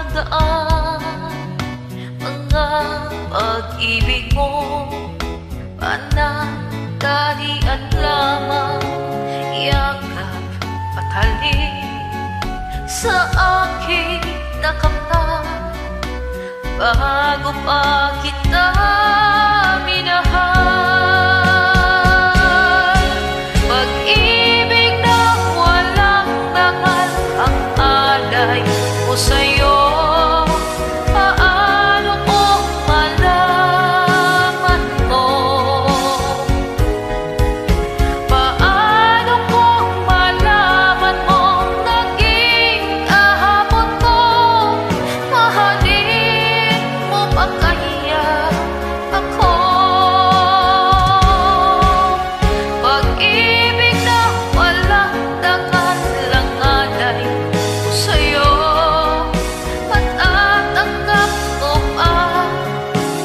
nagaan. Mga pag-ibig mo panandalian lamang, yakap at halik sa aking nakamtan. Bago pa kita minahal, pag-ibig na walang takal ang alay ko sa'yo. Paano ko malaman mo? Paano ko malaman mo? Naging kahapon ko, mahalin mo pa kaya ako? Pag-ibig na walang takal lang alay ko sa'yo. Matatanggap mo ba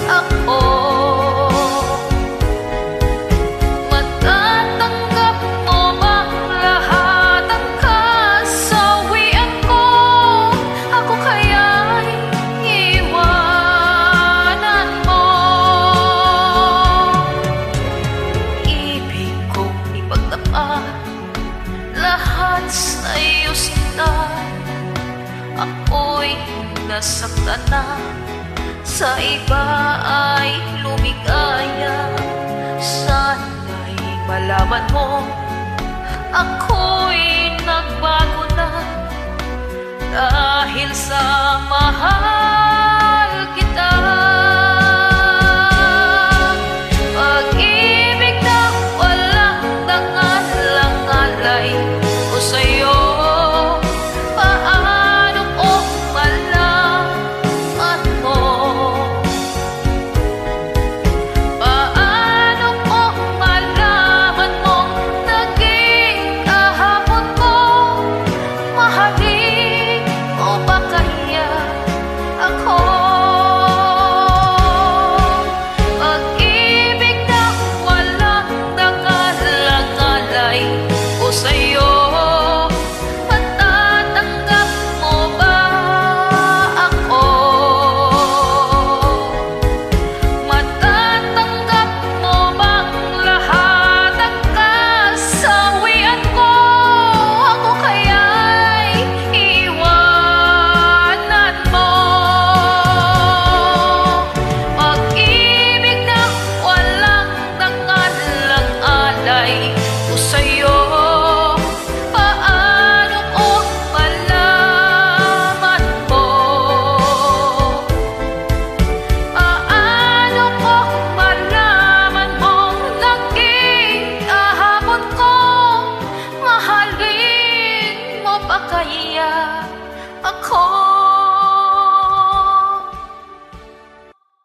ako? Matatanggap mo ba lahat ang kasawian ko? Ako kaya'y iwanan mo. Ibig kong ipagtapat lahat sa'yo, sinta. Ako'y nasaktan na, sa iba ay lumigaya. Sana'y malaman mo, ako'y nagbago na dahil sa